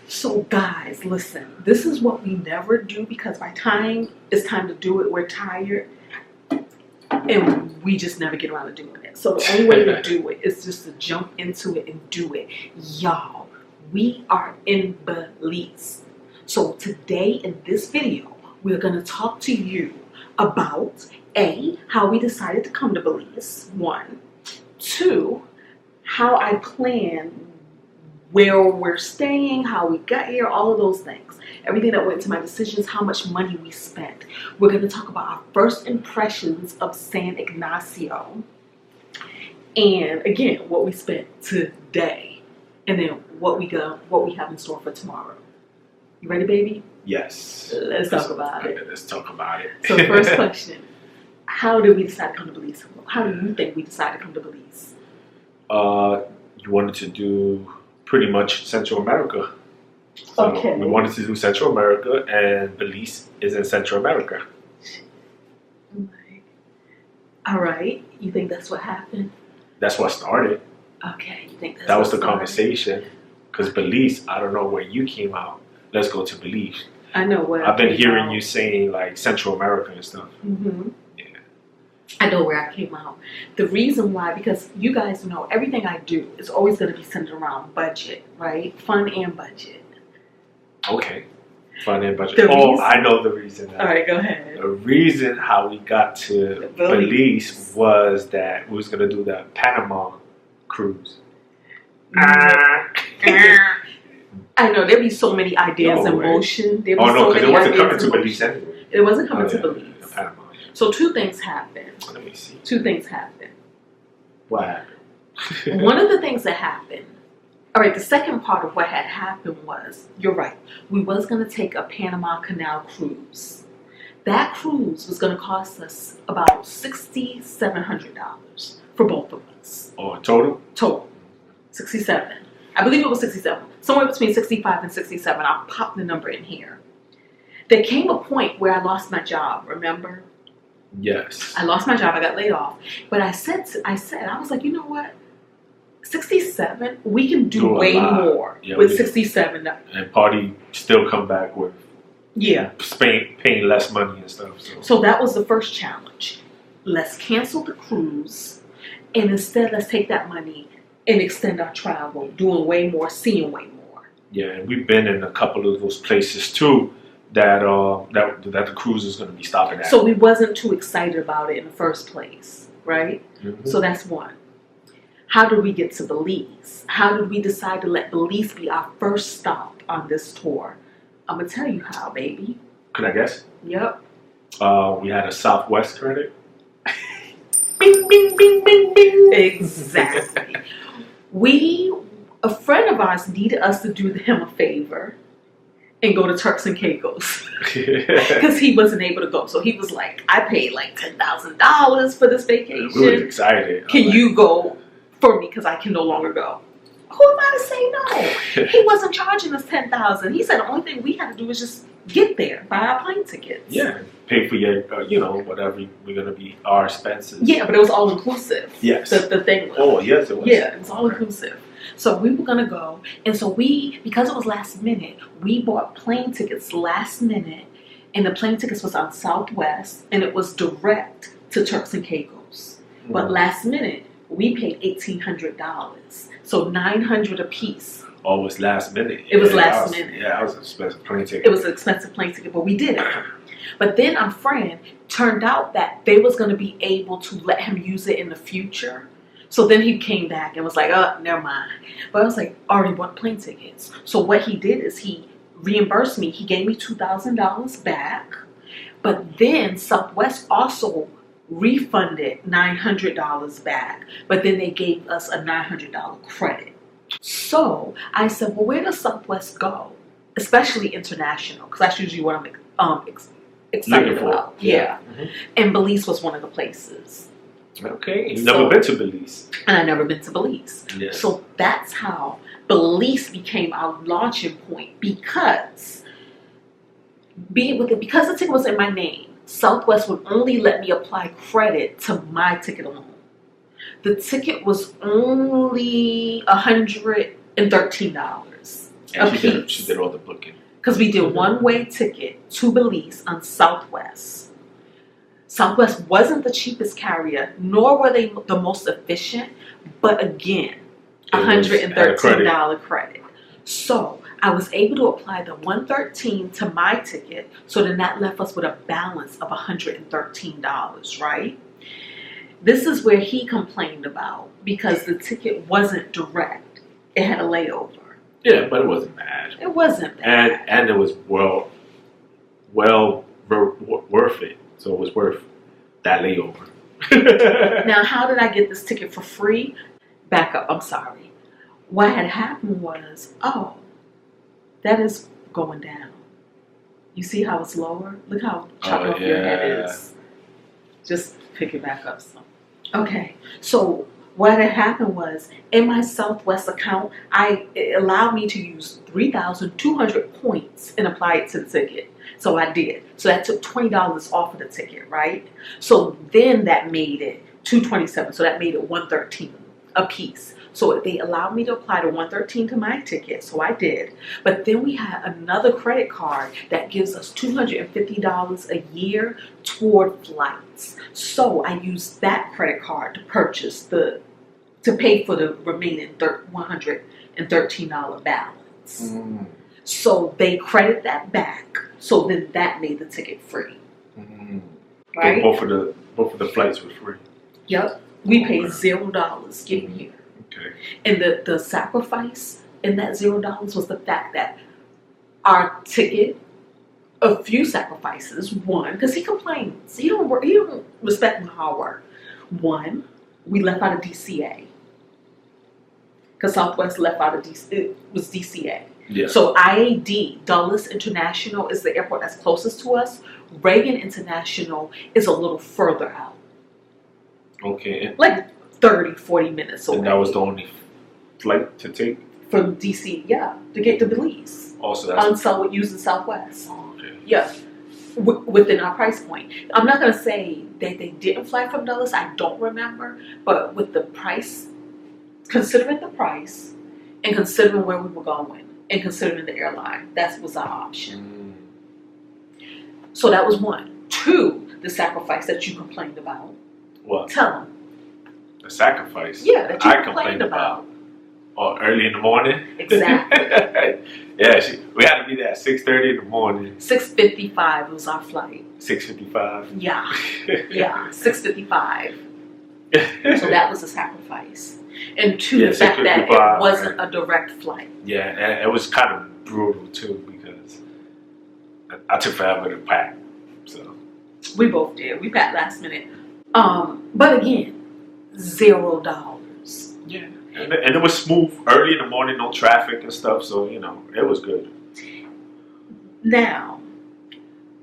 So guys, listen, this is what we never do because by time it's time to do it, we're tired and we just never get around to doing it. So the only way to do it is just to jump into it and do it. Y'all, we are in Belize. So today in this video, we're going to talk to you about how we decided to come to Belize, 1. 2, how I plan where we're staying, how we got here, all of those things. Everything that went into my decisions, how much money we spent. We're going to talk about our first impressions of San Ignacio. And again, what we spent today. And then what we have in store for tomorrow. You ready, baby? Yes. Let's talk about it. Let's talk about it. So first question, how did we decide to come to Belize? How do you think we decided to come to Belize? You wanted to do pretty much Central America. So Okay. we wanted to do Central America, and Belize is in Central America. All right. You think that's what happened? That's what started. Okay. You think That was the conversation. Because Belize, I don't know where you came out. Let's go to Belize. I know where I've been hearing you saying like Central America and stuff. Mm-hmm. Yeah. I know where I came out. The reason why, because you guys know everything I do is always going to be centered around budget, right? Fun and budget. Okay. Fun and budget. I know the reason. All right, go ahead. The reson how we got to Belize was that we was going to do the Panama cruise. I know, there'd be so many ideas in motion. There'd be no, because so it wasn't many coming to Belize anyway. It wasn't coming to Belize. Panama. So 2 things happened. Let me see. 2 things happened. What happened? One of the things that happened, all right, the second part of what had happened was, you're right, we was going to take a Panama Canal cruise. That cruise was going to cost us about $6,700 for both of us. Oh, total? Total. 67. I believe it was 67. Somewhere between 65 and 67. I'll pop the number in here. There came a point where I lost my job, remember? Yes. I lost my job. I got laid off. But I was like, you know what? 67, we can do way more with 67. And party still come back with paying less money and stuff. So that was the first challenge. Let's cancel the cruise, and instead let's take that money and extend our travel, doing way more, seeing way more. Yeah, and we've been in a couple of those places too that the cruise is going to be stopping at. So we wasn't too excited about it in the first place, right? Mm-hmm. So that's one. How did we get to Belize? How did we decide to let Belize be our first stop on this tour? I'm going to tell you how, baby. Can I guess? Yep. We had a Southwest credit. Bing, bing, bing, bing, bing. Exactly. A friend of ours needed us to do him a favor and go to Turks and Caicos because he wasn't able to go. So he was like, I paid like $10,000 for this vacation. We were excited. Can you go for me because I can no longer go? Who am I to say no? He wasn't charging us $10,000. He said the only thing we had to do was just get there, buy our plane tickets. Yeah, pay for your, whatever we're going to be, our expenses. Yeah, but it was all inclusive. Yes. The thing was. Oh, yes, it was. Yeah, it was all inclusive. So we were going to go. And so because it was last minute, we bought plane tickets last minute. And the plane tickets was on Southwest. And it was direct to Turks and Caicos. Mm-hmm. But last minute, we paid $1,800. So $900 a piece. Oh, it was last minute. It was last minute. Yeah, it was an expensive plane ticket. It was an expensive plane ticket, but we did it. But then our friend turned out that they was going to be able to let him use it in the future. So then he came back and was like, oh, never mind. But I was like, already bought plane tickets. So what he did is he reimbursed me. He gave me $2,000 back. But then Southwest also refunded $900 back. But then they gave us a $900 credit. So I said, well, where does Southwest go? Especially international, because that's usually what I'm excited about. Yeah. Mm-hmm. And Belize was one of the places. Okay. You've never been to Belize. And I've never been to Belize. Yes. So that's how Belize became our launching point because the ticket was in my name, Southwest would only let me apply credit to my ticket alone. The ticket was only $113 And she did all the booking. Because we did one-way ticket to Belize on Southwest. Southwest wasn't the cheapest carrier, nor were they the most efficient, but again, $113 credit. So I was able to apply the $113 to my ticket, so then that left us with a balance of $113, right? This is where he complained about, because the ticket wasn't direct. It had a layover. Yeah, but it wasn't bad. It wasn't bad. And it was well worth it. So it was worth that layover. Now, how did I get this ticket for free? Back up, I'm sorry. What had happened was, that is going down. You see how it's lower? Look how chopped off your head is. Just pick it back up some. Okay, so what had happened was, in my Southwest account, it allowed me to use 3,200 points and apply it to the ticket. So I did. So that took $20 off of the ticket, right? So then that made it $227. So that made it $113 a piece. So they allowed me to apply the $113 to my ticket. So I did. But then we had another credit card that gives us $250 a year toward flights. So I used that credit card to to pay for the remaining $113 balance. So they credit that back. So then that made the ticket free. Right? So both of the flights were free. Yep. We paid $0 getting here. Okay. And the sacrifice in that $0 was the fact that our ticket, a few sacrifices. One, because he complains. He don't respect my hard work. One, we left out of DCA. Because Southwest left out of DC. It was DCA. Yeah. So IAD, Dulles International, is the airport that's closest to us. Reagan International is a little further out. Okay. Like 30, 40 minutes away. And that was the only flight to take? From DC, yeah, to get to Belize. Also, that's... using Southwest. Oh, okay. Yeah. Within our price point. I'm not going to say that they didn't fly from Dulles. I don't remember. But with the price, considering the price, and considering where we were going, and considering the airline, that was our option. So that was one. Two, the sacrifice that you complained about. What? Tell them. The sacrifice? Yeah, that you I complained about. Oh, early in the morning? Exactly. Yeah, we had to be there at 6:30 in the morning. 6:55 was our flight. 6:55? Yeah. Yeah, 6:55. So that was a sacrifice. And two, the fact that it wasn't a direct flight. Yeah, and it was kind of brutal too, because I took forever to pack. So we both did. We packed last minute. But again, $0. Yeah. And it was smooth early in the morning, no traffic and stuff, so it was good. Now,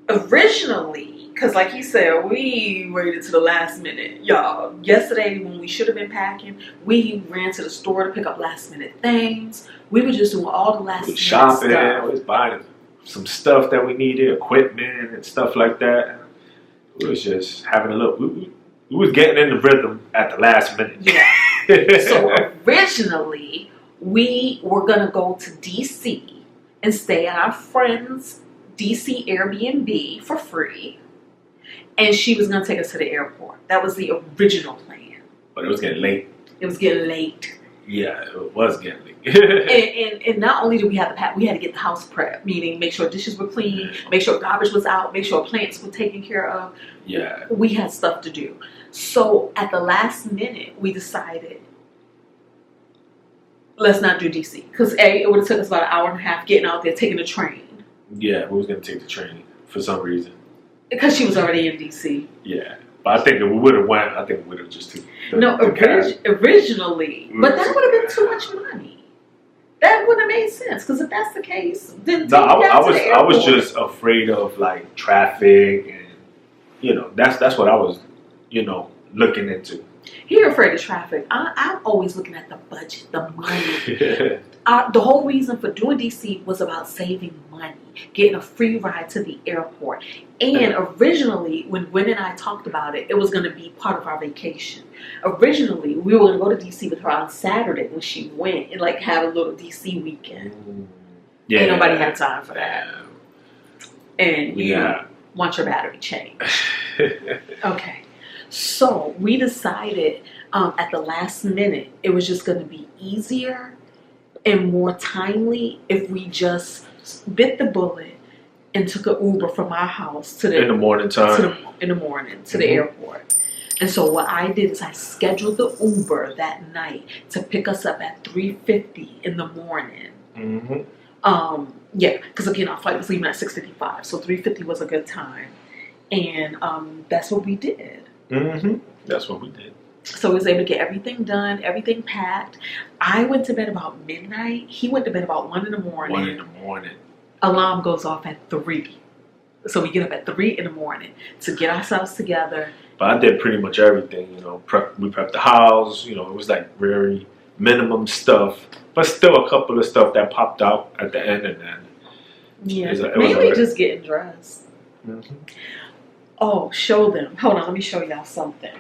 originally, because like he said, we waited to the last minute. Y'all, yesterday when we should have been packing, we ran to the store to pick up last minute things. We were just doing all the last minute shopping, stuff. We was buying some stuff that we needed, equipment and stuff like that. We was just having a look. We was getting in the rhythm at the last minute. Yeah. So originally, we were going to go to DC and stay at our friend's DC Airbnb for free. And she was going to take us to the airport. That was the original plan. But it was getting late. It was getting late. Yeah, it was getting late. and not only did we have to pack, we had to get the house prep, meaning make sure dishes were clean, make sure garbage was out, make sure plants were taken care of. Yeah. We had stuff to do. So at the last minute, we decided, let's not do DC. Because it would have took us about an hour and a half getting out there, taking the train. Yeah, we was going to take the train for some reason. Because she was already in DC. Yeah. But I think if we would have went, I think we would have just took originally. But that would have been too much money. That wouldn't have made sense. Because if that's the case, then I was just afraid of like traffic and that's what I was looking into. You're afraid of traffic. I'm always looking at the budget, the money. The whole reason for doing DC was about saving money, getting a free ride to the airport. And originally, when Gwen and I talked about it, it was going to be part of our vacation. Originally, we were going to go to DC with her on Saturday when she went and like have a little DC weekend. Yeah. Ain't nobody had time for that. And you Yeah. want your battery changed. Okay. So we decided at the last minute it was just going to be easier and more timely if we just bit the bullet and took an Uber from our house to the in the morning time. To the airport. And so what I did is I scheduled the Uber that night to pick us up at 3:50 in the morning. Yeah, because again our flight was leaving at 6:55, so 3:50 was a good time, and that's what we did. That's what we did. So we was able to get everything done, everything packed. I went to bed about midnight. He went to bed about 1 in the morning. 1 in the morning. Alarm goes off at 3. So we get up at 3 in the morning to get ourselves together. But I did pretty much everything, you know. We prepped the house, you know. It was like very minimum stuff, but still a couple of stuff that popped out at the end, and then mainly just getting dressed. Oh, show them. Hold on, let me show y'all something.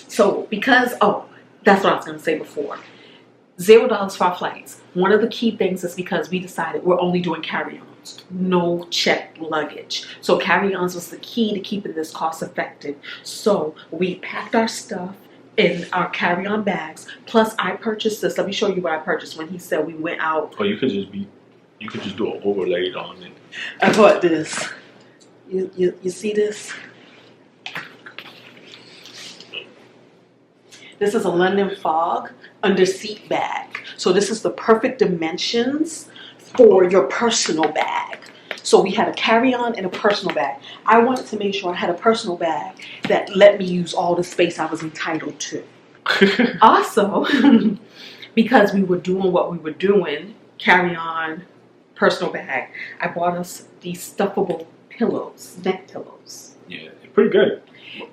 So that's what I was going to say before. $0 for our flights. One of the key things is because we decided we're only doing carry-ons, no checked luggage. So carry-ons was the key to keeping this cost effective. So we packed our stuff in our carry-on bags. Plus, I purchased this. Let me show you what I purchased when he said we went out. Oh, you could just do an overlay on it. I bought this. You see this? This is a London Fog under seat bag. So this is the perfect dimensions for your personal bag. So we had a carry-on and a personal bag. I wanted to make sure I had a personal bag that let me use all the space I was entitled to. Also, because we were doing what we were doing, carry-on, personal bag, I bought us these stuffable pillows, neck pillows. Yeah, they're pretty good.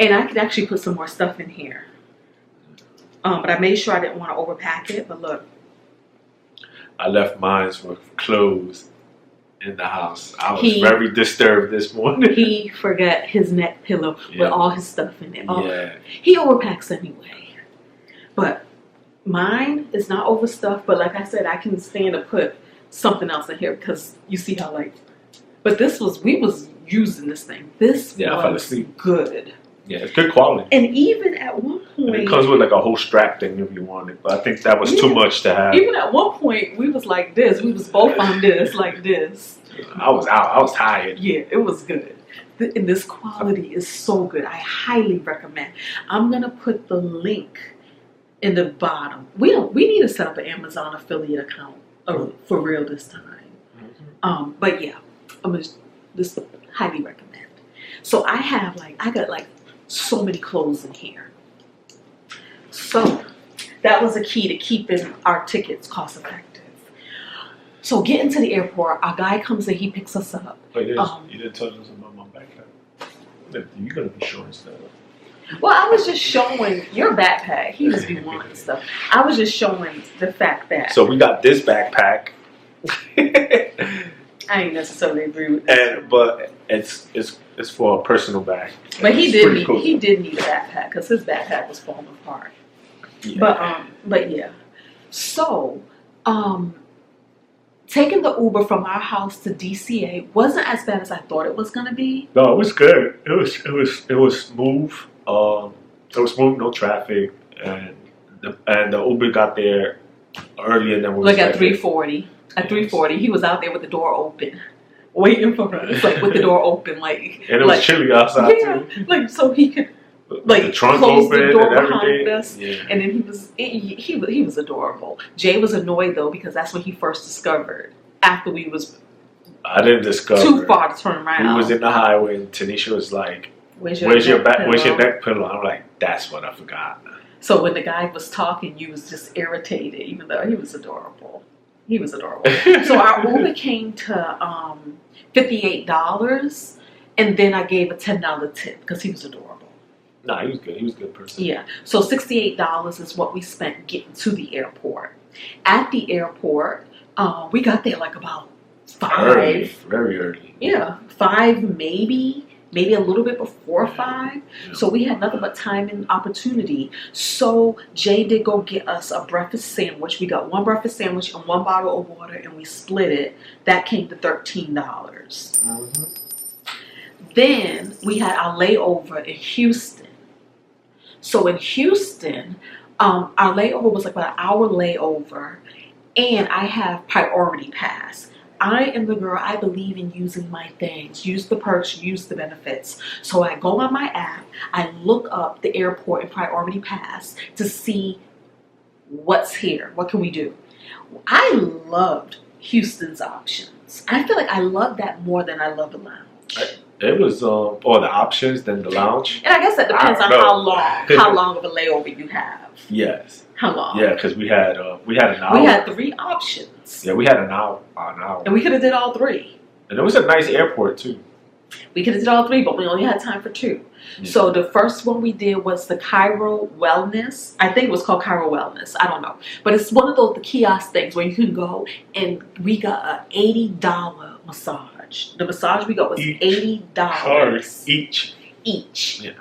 And I could actually put some more stuff in here. But I made sure I didn't want to overpack it. But look. I left mine with clothes in the house. I was very disturbed this morning. He forgot his neck pillow with all his stuff in it. Yeah. He overpacks anyway. But mine is not overstuffed. But like I said, I can stand to put something else in here because you see how But we was using this thing. This I fell asleep. Good. Yeah, it's good quality. And even at one point... And it comes with like a whole strap thing if you want it. But I think that was too much to have. Even at one point, we was like this. We was both on this, like this. I was out. I was tired. Yeah, it was good. And this quality is so good. I highly recommend. I'm going to put the link in the bottom. We need to set up an Amazon affiliate account for real this time. But yeah, this highly recommend. So I got so many clothes in here. So that was a key to keeping our tickets cost effective. So getting to the airport, our guy comes in, he picks us up. Wait, you didn't tell us about my backpack. You're gonna be showing stuff. Well, I was just showing your backpack. He just be wanting stuff. I was just showing the fact that. So we got this backpack. I ain't necessarily agree with that. But it's for a personal bag. But he did need a backpack because his backpack was falling apart. Yeah. But yeah. So, taking the Uber from our house to DCA wasn't as bad as I thought it was gonna be. No, it was good. It was smooth. It was smooth, no traffic, and the Uber got there earlier than we were at 3:40. At 3:40, he was out there with the door open, waiting for us, with the door open, And it was chilly outside too. So he could the trunk close open the door and behind us. Yeah. And then he was adorable. Jay was annoyed though because that's when he first discovered. After we was, I didn't discover too far to turn around. We was in the highway, and Tinesha was like, "Where's your neck pillow?" I'm like, "That's what I forgot." So when the guy was talking, you was just irritated, even though he was adorable. He was adorable. So our Uber came to $58, and then I gave a $10 tip because he was adorable. No, he was good. He was a good person. Yeah. So $68 is what we spent getting to the airport. At the airport, we got there about 5. Early, very early. Yeah, 5 maybe. maybe a little bit before 5. So we had nothing but time and opportunity. So Jay did go get us a breakfast sandwich. We got one breakfast sandwich and one bottle of water, and we split it. That came to $13. Then we had our layover in Houston. So in Houston, our layover was like about an hour layover, and I have priority pass. I am the girl, I believe in using my things, use the perks, use the benefits. So I go on my app, I look up the airport and priority pass to see what's here, what can we do. I loved Houston's options. I feel like I love that more than I love the lounge. It was all the options than the lounge. And I guess that depends on how long of a layover you have. Yes. How long? Yeah, because we had an hour. We had 3 options. Yeah, we had an hour. And we could have did all 3. And it was a nice airport too. We could have did all 3, but we only had time for 2. Yeah. So the first one we did was the Cairo Wellness. I think it was called Cairo Wellness. I don't know. But it's one of the kiosk things where you can go, and we got an $80 massage. The massage we got was $80 each. Yeah.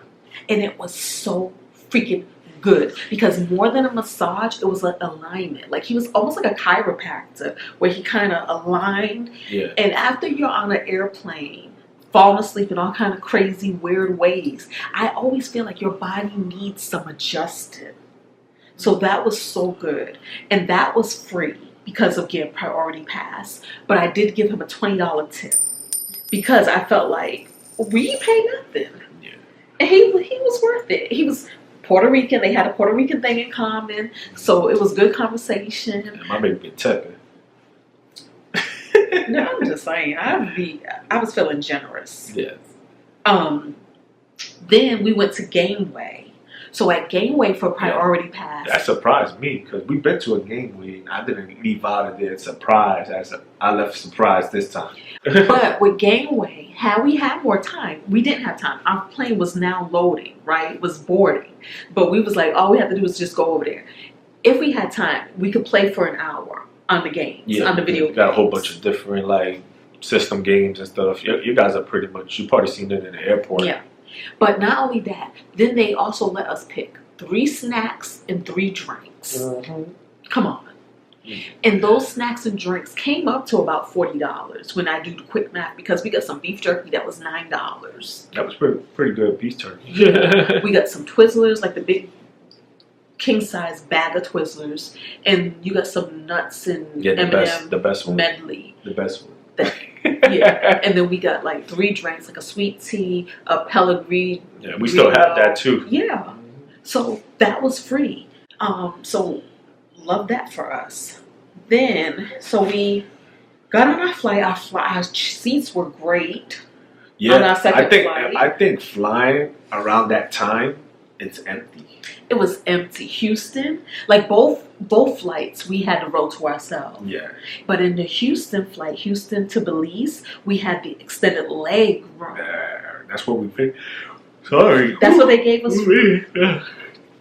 And it was so freaking good, because more than a massage, it was like alignment. Like he was almost like a chiropractor where he kind of aligned. Yeah. And after you're on an airplane, falling asleep in all kind of crazy, weird ways, I always feel like your body needs some adjusting. So that was so good. And that was free because of getting priority pass. But I did give him a $20 tip because I felt like we pay nothing. Yeah. And he was worth it. He was Puerto Rican. They had a Puerto Rican thing in common. So it was good conversation. And my baby been tipping. No, I'm just saying. I was feeling generous. Yes. Then we went to Gameway. So at Gameway for priority pass. That surprised me because we've been to a Gameway and I didn't leave out of there surprised. I left surprised this time. But with Gameway, had we had more time, we didn't have time. Our plane was now loading, right? It was boarding. But we was like, all we had to do was just go over there. If we had time, we could play for an hour on the games, on the video games. Got a whole bunch of different like system games and stuff. You guys are pretty much, you probably seen it in the airport. Yeah. But not only that, then they also let us pick 3 snacks and 3 drinks. Mm-hmm. Come on. Mm-hmm. And those snacks and drinks came up to about $40 when I do the quick math, because we got some beef jerky that was $9. That was pretty good beef jerky. Yeah. We got some Twizzlers, like the big king size bag of Twizzlers, and you got some nuts and M&M the best one. medley. The best one. Yeah, and then we got like 3 drinks, like a sweet tea, a Pellegrino. Yeah, we still have that too. Yeah, so that was free. So love that for us. Then, so we got on our flight. Our seats were great. Yeah, on our second flight. I think flying around that time, it's empty. It was empty. Houston, like both flights, we had the row to ourselves. Yeah. But in the Houston flight, Houston to Belize, we had the extended leg room. That's what we picked. Sorry. That's what they gave us.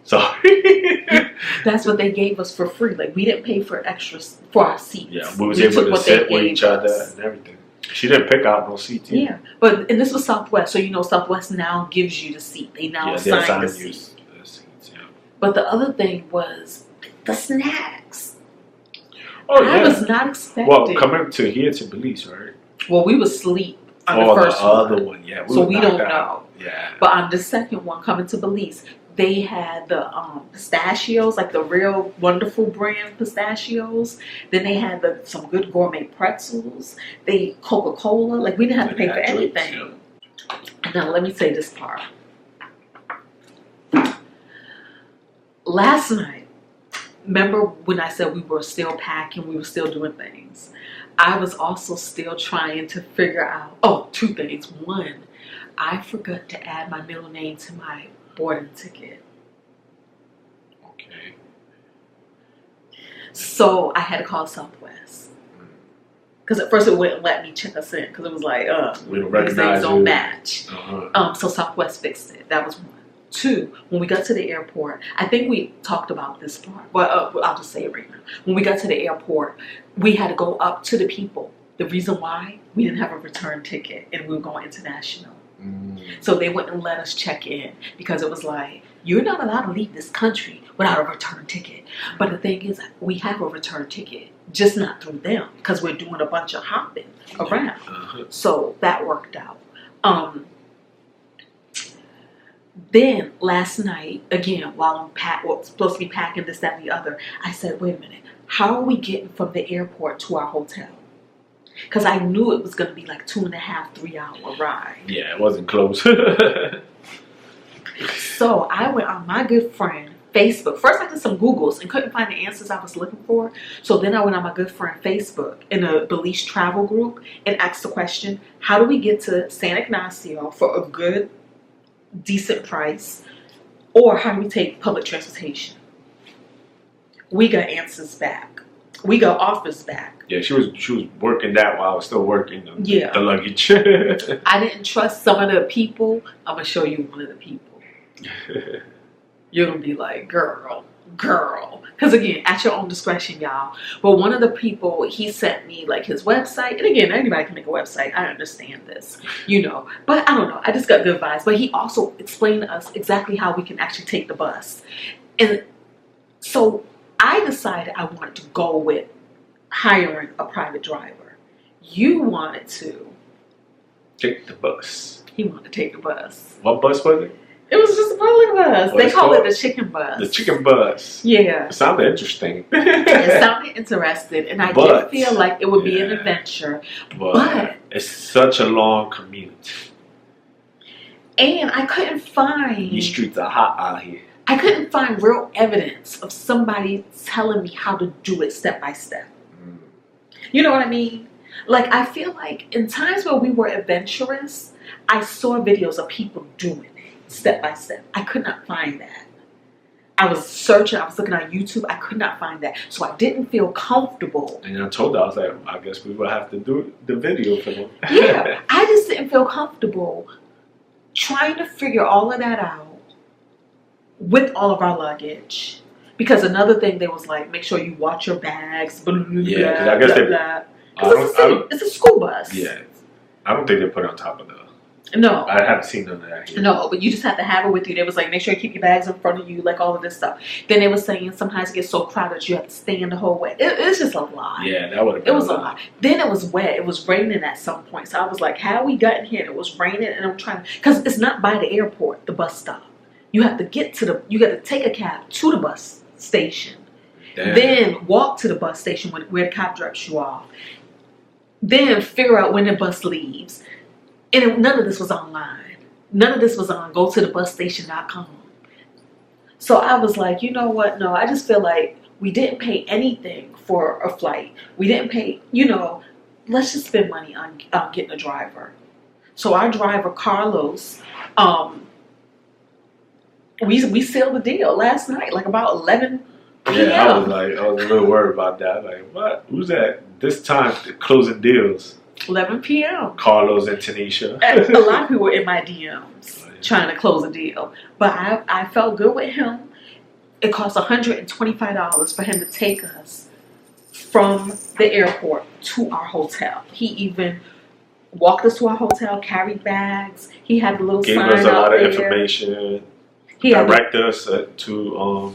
Sorry. That's what they gave us for free. Like we didn't pay for extras for our seats. Yeah, we was able to sit with each other and everything. She didn't pick out no seats either. Yeah, and this was Southwest, so you know Southwest now gives you the seat. They now assign the seat. But the other thing was the snacks. Oh, yeah. I was not expecting. Well, coming to here to Belize, right? Well, we was asleep on the first one. The other one, yeah. So we don't know. Yeah. But on the second one, coming to Belize, they had the pistachios, like the real wonderful brand pistachios. Then they had some good gourmet pretzels. They Coca-Cola. Like we didn't have to pay for anything. Yeah. And now let me say this part. Last night, remember when I said we were still packing, we were still doing things? I was also still trying to figure out, 2 things. One, I forgot to add my middle name to my boarding ticket. Okay. So I had to call Southwest. Because at first it wouldn't let me check us in, because it was like, we don't recognize don't match. Uh-huh. So Southwest fixed it. That was one. 2, when we got to the airport, I think we talked about this part. Well, I'll just say it right now. When we got to the airport, we had to go up to the people. The reason why, we didn't have a return ticket and we were going international. So they wouldn't let us check in because it was like, you're not allowed to leave this country without a return ticket. But the thing is, we have a return ticket, just not through them because we're doing a bunch of hopping around. So that worked out. Then last night, again, while I'm supposed to be packing this, that, and the other, I said, wait a minute, how are we getting from the airport to our hotel? Because I knew it was going to be like 2.5, 3 hour ride. Yeah, it wasn't close. So I went on my good friend Facebook. First I did some Googles and couldn't find the answers I was looking for. So then I went on my good friend Facebook in a Belize travel group and asked the question, how do we get to San Ignacio for a good, decent price? Or how do we take public transportation? We got answers back. We got offers back. Yeah, she was working that while I was still working the luggage. I didn't trust some of the people. I'm going to show you one of the people. You're going to be like, girl. Because again, at your own discretion, y'all. But one of the people, he sent me like his website. And again, anybody can make a website. I understand this, you know. But I don't know. I just got good vibes. But he also explained to us exactly how we can actually take the bus. And so I decided I wanted to go with hiring a private driver. You wanted to take the bus. He wanted to take the bus. What bus was it? It was just a public bus. They call it the chicken bus. The chicken bus. Yeah. It sounded interesting. It sounded interesting. And I did feel like it would be an adventure. But it's such a long commute. And I couldn't find... These streets are hot out here. I couldn't find real evidence of somebody telling me how to do it step by step. You know what I mean? Like, I feel like in times where we were adventurous, I saw videos of people doing it step by step. I could not find that. I was searching, I was looking on YouTube, I could not find that. So I didn't feel comfortable. And I told her, I was like, I guess we will have to do the video for them. Yeah, I just didn't feel comfortable trying to figure all of that out with all of our luggage. Because another thing, they was like, make sure you watch your bags. Blah, blah, yeah, because I guess it's a school bus. Yeah, I don't think they put it on top of the... No. I haven't seen none of that here. No, but you just have to have it with you. They was like, make sure you keep your bags in front of you, like all of this stuff. Then they was saying sometimes it gets so crowded you have to stand the whole way. It's just a lot. Yeah, that would have been a lot. Then it was wet. It was raining at some point. So I was like, how we got in here? It was raining and I'm trying, because it's not by the airport, the bus stop. You have to you got to take a cab to the bus station. Damn. Then walk to the bus station where the cop drops you off. Then figure out when the bus leaves. And none of this was online. None of this was on go to the busstation.com. So I was like, you know what? No, I just feel like we didn't pay anything for a flight. We didn't pay, you know, let's just spend money on getting a driver. So our driver, Carlos, we sealed the deal last night, like about 11 p.m. Yeah, I was a little worried about that. Like, what? Who's that? This time closing deals. 11 p.m. Carlos and Tinesha. A lot of people were in my DMs trying to close a deal. But I felt good with him. It cost $125 for him to take us from the airport to our hotel. He even walked us to our hotel, carried bags. He had a little sign out there. Gave us a lot of information. Directed us to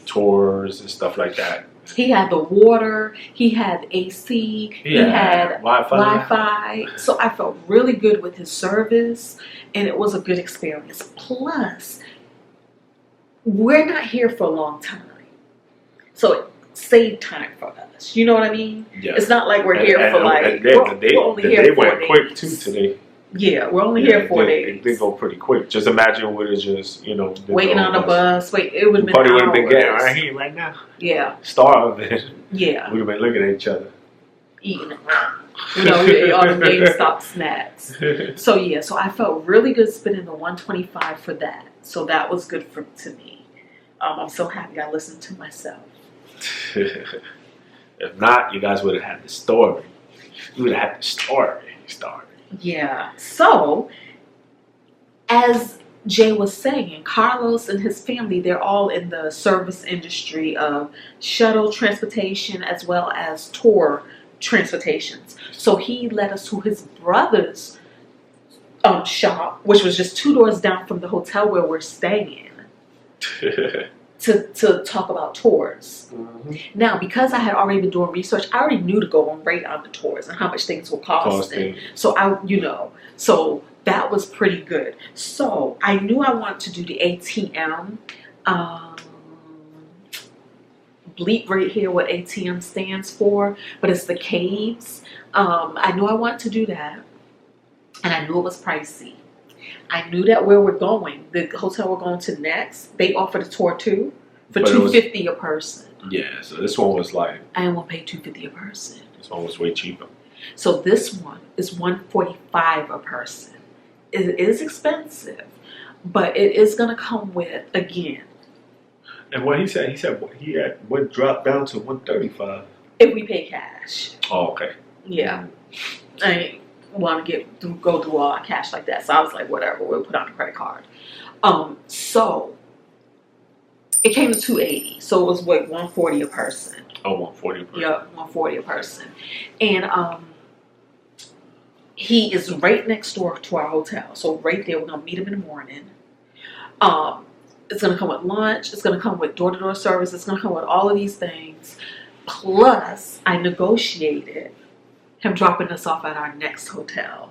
tours and stuff like that. He had the water, he had AC, he had Wi-Fi. So I felt really good with his service, and it was a good experience. Plus, we're not here for a long time. So it saved time for us. You know what I mean? Yeah. It's not like we're here for like... We're only here 4 days. They went quick too today. Yeah, we're only here 4 days. They go pretty quick. Just imagine we would just, waiting on the bus. It would have been probably would have been getting right here, right now. Yeah. Starving. Yeah. We would have been looking at each other. Eating. We ate all the GameStop snacks. So I felt really good spending the $125 for that. So that was good to me. I'm so happy I listened to myself. If not, you guys would have had the story. You would have had the story. Yeah. So, as Jay was saying, Carlos and his family, they're all in the service industry of shuttle transportation as well as tour transportations. So he led us to his brother's shop, which was just 2 doors down from the hotel where we're staying, to talk about tours. Now, because I had already been doing research, I already knew to go and rate on the tours and how much things were costing. So so that was pretty good. So I knew I wanted to do the ATM. Bleep right here what ATM stands for, but it's the caves. I knew I wanted to do that, and I knew it was pricey. I knew that where we're going, the hotel we're going to next, they offered a tour too for $250 a person. Yeah, so this one was like, I didn't want to pay $250 a person. This one was way cheaper. So this one is $145 a person. It is expensive, but it is going to come with, again. And what he said he had what dropped down to $135 if we pay cash. Oh, okay. Yeah, I didn't want to go through all our cash like that, so I was like, whatever, we'll put on a credit card. So it came to $280, so it was what, $140 a person. Oh, $140 a person. Yeah, $140 a person, and he is right next door to our hotel, so right there we're gonna meet him in the morning. It's gonna come with lunch. It's gonna come with door-to-door service. It's gonna come with all of these things. Plus, I negotiated him dropping us off at our next hotel.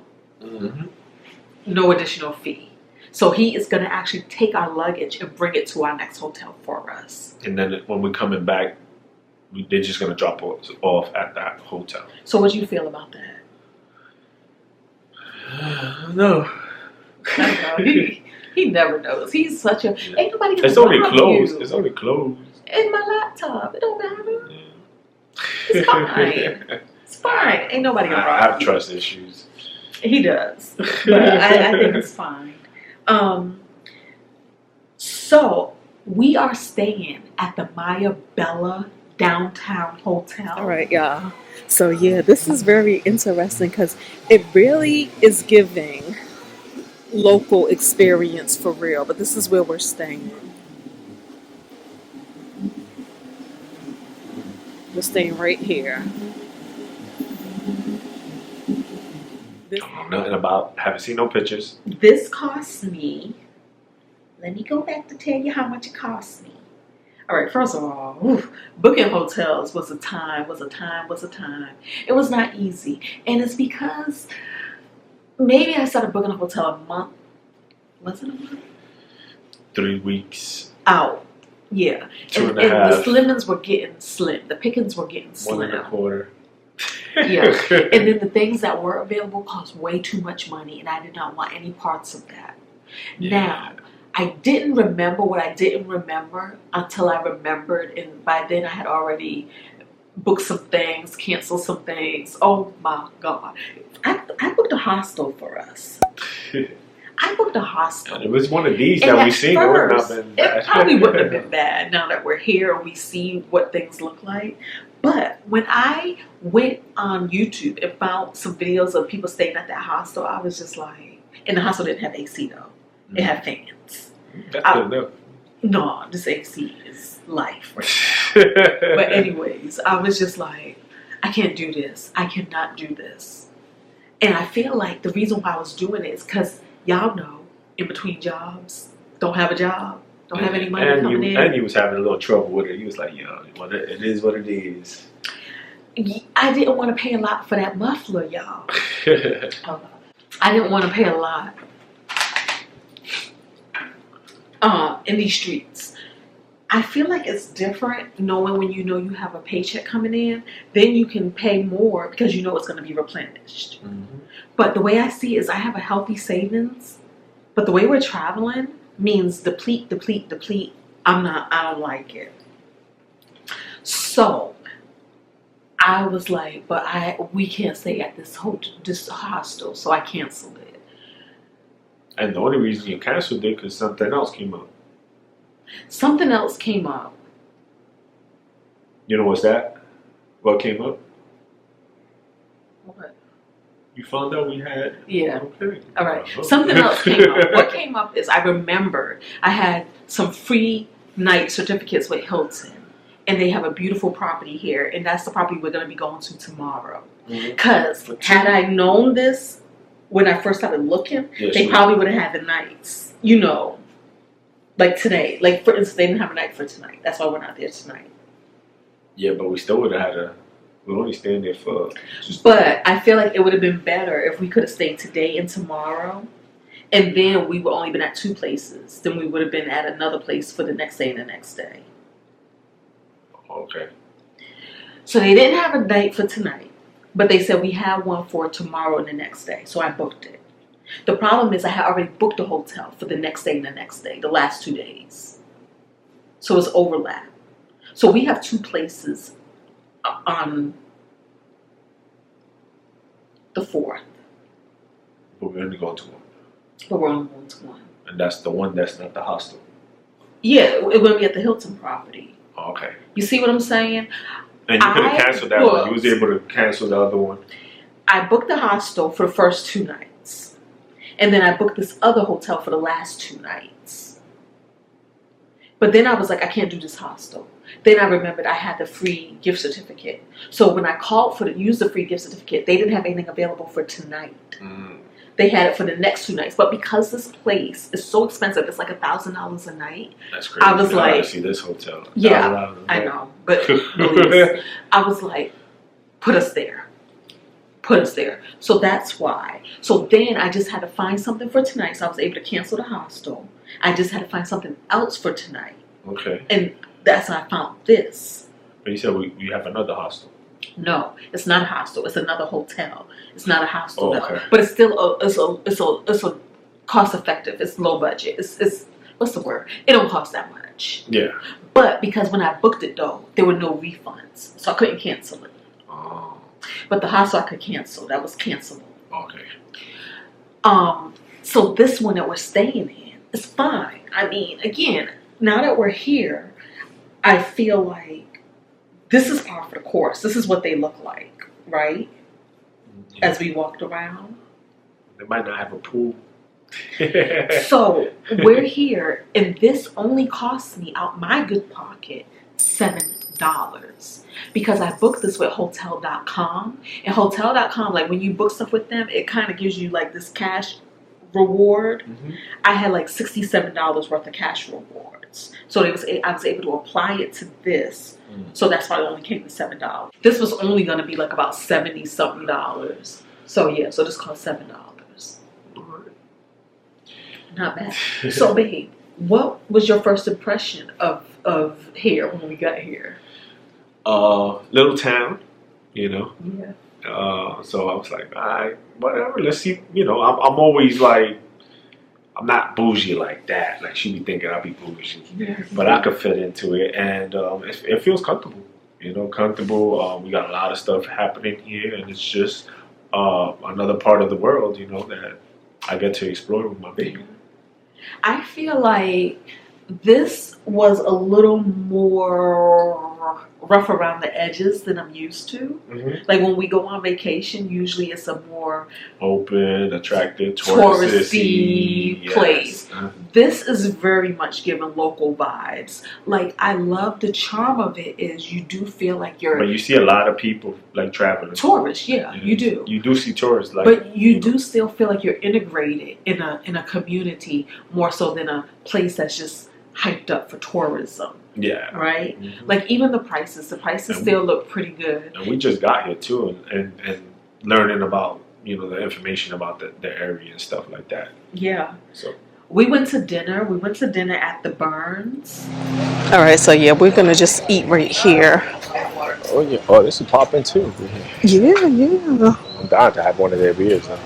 No additional fee. So he is gonna actually take our luggage and bring it to our next hotel for us. And then when we're coming back, they're just gonna drop us off at that hotel. So what do you feel about that? No. I know. He never knows. He's such a... Ain't nobody gonna It's only closed. you. It's only closed. In my laptop. It don't matter. Yeah. It's fine. It's fine. Ain't nobody gonna I have trust issues. He does. But I think it's fine. So, we are staying at the Maya Bella Downtown Hotel. All right, y'all. So, yeah, this is very interesting because it really is giving local experience for real, but this is where we're staying. We're staying right here. I don't know nothing about, haven't seen no pictures. This cost me, let me go back to tell you how much it cost me. All right, first of all, booking hotels was a time. It was not easy. And it's because maybe I started booking a hotel a month. Was it a month? 3 weeks. Out. Yeah. Two and a and half. the slimmings were getting slim. The pickings were getting slim. 1.25. Yeah. And then the things that were available cost way too much money, and I did not want any parts of that. Yeah. Now, I didn't remember what I didn't remember until I remembered, and by then I had already booked some things, canceled some things. Oh my God. I booked a hostel for us. I booked a hostel. And it was one of these And that we at seen. first, It wouldn't have been it probably wouldn't have been bad now that we're here and we see what things look like. But when I went on YouTube and found some videos of people staying at that hostel, I was just like, and the hostel didn't have AC though. It had fans. That's good enough. No, this AC is life. Right? But anyways, I was just like, I can't do this. I cannot do this. And I feel like the reason why I was doing it is because y'all know, in between jobs, don't have a job, don't have any money coming in. And you was having a little trouble with it. You was like, yo, it is what it is. I didn't want to pay a lot for that muffler, y'all. I didn't want to pay a lot in these streets. I feel like it's different knowing when you know you have a paycheck coming in, then you can pay more because you know it's going to be replenished. But the way I see it is I have a healthy savings, but the way we're traveling means deplete. I don't like it. So I was like, but we can't stay at this hostel, so I canceled it. And the only reason you canceled it because something else came up. Something else came up. You know what's that? What came up? What? You found out we had? Yeah. Okay. All right. Something else came up. What came up is I remembered I had some free night certificates with Hilton. And they have a beautiful property here. And that's the property we're going to be going to tomorrow. Because had I known this when I first started looking, Yeah, they sure. probably would have had the nights, you know, like today. Like, for instance, they didn't have a night for tonight. That's why we're not there tonight. Yeah, but we still would have had a. We're only staying there for. But I feel like it would have been better if we could have stayed today and tomorrow, and then we would only been at 2 places. Then we would have been at another place for the next day and the next day. Okay. So they didn't have a night for tonight, but they said we have one for tomorrow and the next day. So I booked it. The problem is I had already booked a hotel for the next day and the next day, the last 2 days. So it's overlap. So we have 2 places on the 4th, But we're only going to one. but we're only going to one. And that's the one that's not the hostel. Yeah, it will be at the Hilton property. Oh, okay. You see what I'm saying? And you could have canceled that one. You was booked- able to cancel the other one. I booked the hostel for the first 2 nights. And then I booked this other hotel for the last 2 nights. But then I was like, I can't do this hostel. Then I remembered I had the free gift certificate. So when I called to use the free gift certificate, they didn't have anything available for tonight. They had it for the next 2 nights. But because this place is so expensive, it's like $1,000 a night. That's crazy. I was gotta like, see this hotel. yeah, I know. But Belize, I was like, put us there. Put us there. So that's why. So then I just had to find something for tonight. So I was able to cancel the hostel. I just had to find something else for tonight. Okay. And that's when I found this. But you said we have another hostel. No, it's not a hostel. It's another hotel. It's not a hostel, Oh, though. okay. But it's still it's a cost effective. It's low budget. It's what's the word? It don't cost that much. Yeah. But because when I booked it though, there were no refunds, so I couldn't cancel it. Oh. But the hostel I could cancel. That was cancelable. Okay. So this one that we're staying in is fine. I mean, again, now that we're here, I feel like this is par for the course. This is what they look like, right? Yeah. As we walked around. They might not have a pool. So we're here, and this only cost me out my good pocket $7 because I booked this with Hotel.com, and Hotel.com, like when you book stuff with them, it kind of gives you like this cash reward. Mm-hmm. I had like $67 worth of cash rewards, so I was able to apply it to this. So that's why it only came to $7. This was only going to be like about $70 something. So yeah, so this cost $7. Not bad. So babe, what was your first impression of here when we got here? Little town, you know. Yeah. So I was like, all right, whatever. Let's see. You know, I'm always like, I'm not bougie like that. Like she be thinking I'll be bougie, but I could fit into it, and it feels comfortable. You know, comfortable. We got a lot of stuff happening here, and it's just another part of the world. You know that I get to explore with my baby. I feel like this was a little more rough around the edges than I'm used to. Mm-hmm. Like when we go on vacation, usually it's a more Open, attractive, touristy yes. place. Uh-huh. This is very much giving local vibes. Like I love the charm of it is you do feel like you're But you see a lot of people like traveling. tourists. Yeah, you do. You do see tourists, like, But you do still feel like you're integrated in a community more so than a place that's just hyped up for tourism, yeah. right? Mm-hmm. Like even the prices still look pretty good. And we just got here too, and learning about the information about the area and stuff like that. Yeah. So we went to dinner. We went to dinner at the Burns. All right, so yeah, we're gonna just eat right here. oh yeah, oh this is popping too. Yeah, yeah. I'm dying to have one of their beers now.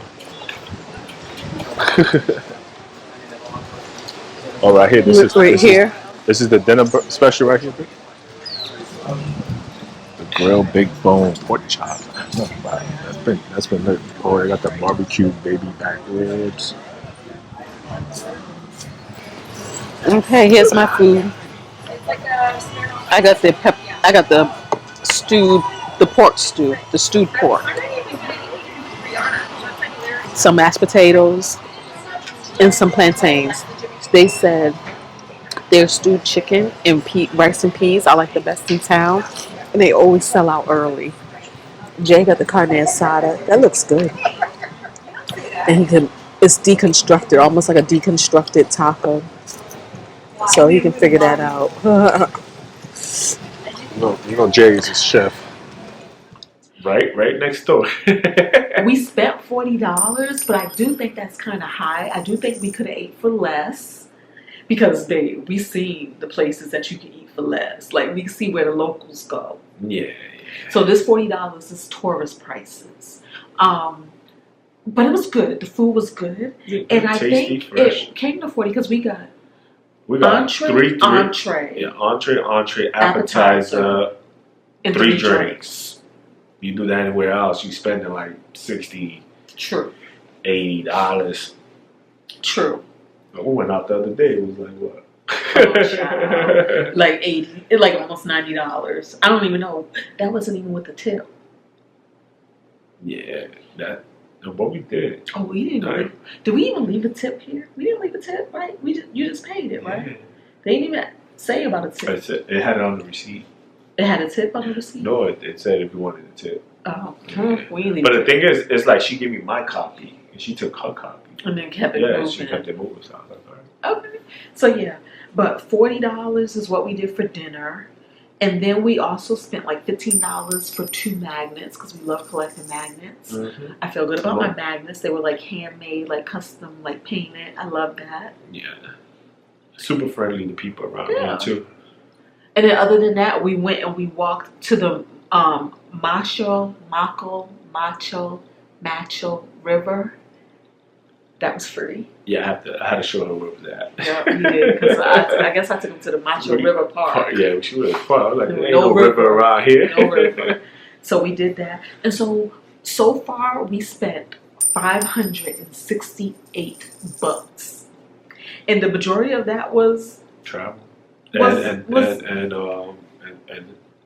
Oh, right here. This is the dinner special right here. The grilled big bone pork chop. That's been lit. Oh, they got the barbecue baby back ribs. Okay, here's my food. I got the pork stew, the stewed pork. Some mashed potatoes and some plantains. They said their stewed chicken and rice and peas are like the best in town, and they always sell out early. Jay got the carne asada. That looks good. and it's deconstructed, almost like a deconstructed taco. So he can figure that out. Jerry's a chef. Right next door. We spent $40, but I do think that's kind of high. I do think we could have ate for less because, babe, we see the places that you can eat for less. Like we see where the locals go. Yeah. So this $40 is tourist prices. But it was good. The food was good, and I tasty, think fresh. it came to 40 because we got entree, three, entree, appetizer, and 3 drinks. You do that anywhere else, you spending like $60, True. $80. True. We went out the other day. It was like what? Oh, child. Like 80, like almost $90. I don't even know. That wasn't even with the tip. Yeah, what we did. Oh, we didn't. Right. Did we even leave a tip here? We didn't leave a tip, right? You just paid it, right? Yeah. They didn't even say about a tip. It had it on the receipt. It had a tip on the receipt. No, it said if you wanted a tip. Oh, Yeah. we didn't leave. But the thing is, it's like she gave me my copy and she took her copy. And then kept it Yeah, moving. she kept it moving. So I was like, all right. Okay. So yeah, but $40 is what we did for dinner. And then we also spent like $15 for 2 magnets because we love collecting magnets. Mm-hmm. I feel good about my magnets. They were like handmade, like custom, like painted. I love that. Yeah. Super friendly to people around here too. And then other than that, we went and we walked to the Macho River. That was free. Yeah, I had to show her where it was at. Yeah, you did. Because I guess I took him to the Macho River Park. Yeah, she was far. I was like, there ain't No no river around here. No river. So we did that. And so far we spent $568. And the majority of that was Travel. Was- And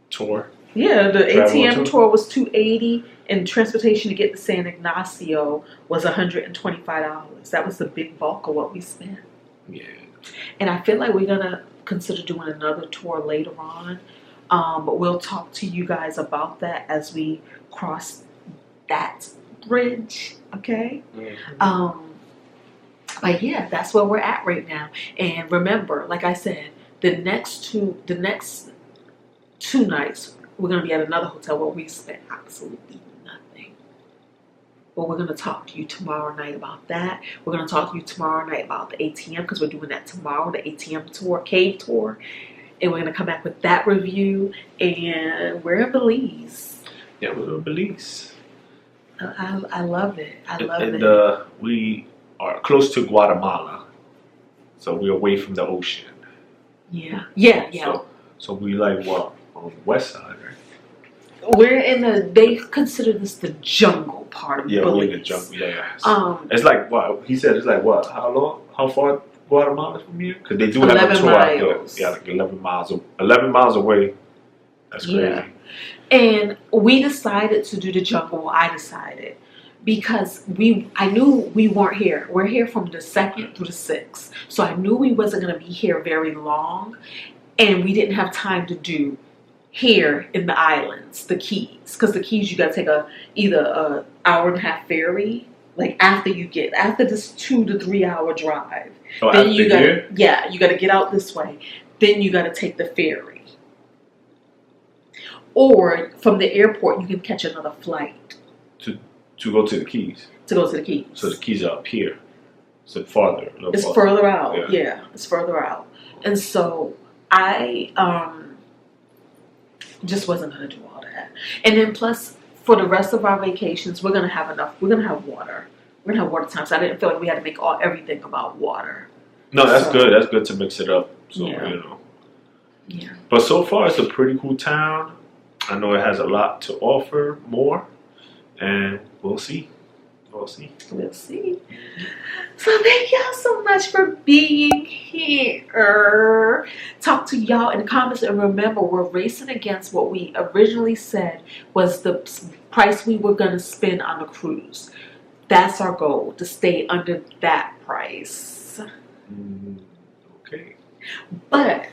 tour. yeah, the Travel ATM too. tour was $280 and transportation to get to San Ignacio was $125. That was the big bulk of what we spent. Yeah. And I feel like we're gonna consider doing another tour later on. But we'll talk to you guys about that as we cross that bridge. Okay? Mm-hmm. But yeah, that's where we're at right now. And remember, like I said, the next two nights we're gonna be at another hotel where we spent absolutely nothing. But we're gonna talk to you tomorrow night about that. We're gonna talk to you tomorrow night about the ATM because we're doing that tomorrow, the ATM tour, cave tour. And we're gonna come back with that review. And we're in Belize. Yeah, we're in Belize. I love it. I love it. And we are close to Guatemala. So we're away from the ocean. Yeah. So we like what? On the west side, right? We're in they consider this the jungle part of Yeah, Belize. we're in the jungle. Yeah. It's like what? He said it's like what? How far Guatemala is from here? Because they do have a 11 tour out there. miles. Yeah, like 11 miles. 11 miles away. That's crazy. Yeah. And we decided to do the jungle. Well, I decided because I knew we weren't here. We're here from the 2nd through the 6th. So I knew we wasn't going to be here very long. And we didn't have time to do here in the islands, the Keys. Because the Keys, you got to take either a hour-and-a-half ferry. Like after this 2 to 3 hour drive. Oh, Then after you got here? yeah, you got to get out this way. Then you got to take the ferry. Or from the airport, you can catch another flight To go to the Keys. to go to the Keys. So the Keys are up here. So farther. A little It's farther. further out. Yeah. Yeah, it's further out. And so I just wasn't going to do all that. And then plus, for the rest of our vacations, we're going to have enough. We're going to have water. We're going to have water time. So I didn't feel like we had to make everything about water. No, that's So- good. That's good to mix it up. So, Yeah. you know. Yeah. But so far, it's a pretty cool town. I know it has a lot to offer more. And we'll see. We'll see. We'll see. So thank y'all so much for being here. Talk to y'all in the comments, and remember, we're racing against what we originally said was the price we were going to spend on the cruise. That's our goal, to stay under that price. Okay. But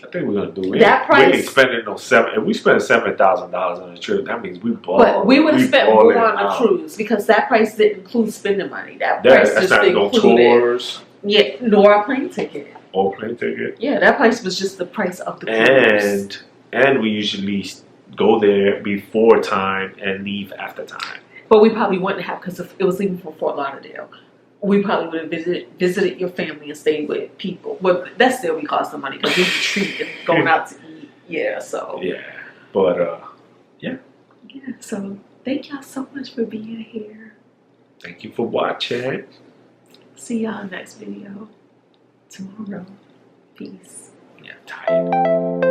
I think we're gonna do it. That We ain't price- spending no seven. If we spend $7,000 on a trip, that means we ball. But we would have spent more balling on the out. cruise because that price didn't include spending money. That That, price that's just not no included, tours yeah, nor a plane ticket. or plane ticket. Yeah, that price was just the price of the cruise. And we usually go there before time and leave after time. But we probably wouldn't have because if it was leaving from Fort Lauderdale. We probably would have visited your family and stayed with people. Well, that still would cost some money because we treat and going out to eat. Yeah, so. Yeah, but Yeah, so thank y'all so much for being here. thank you for watching. See y'all next video tomorrow. Peace. Yeah, I'm tired.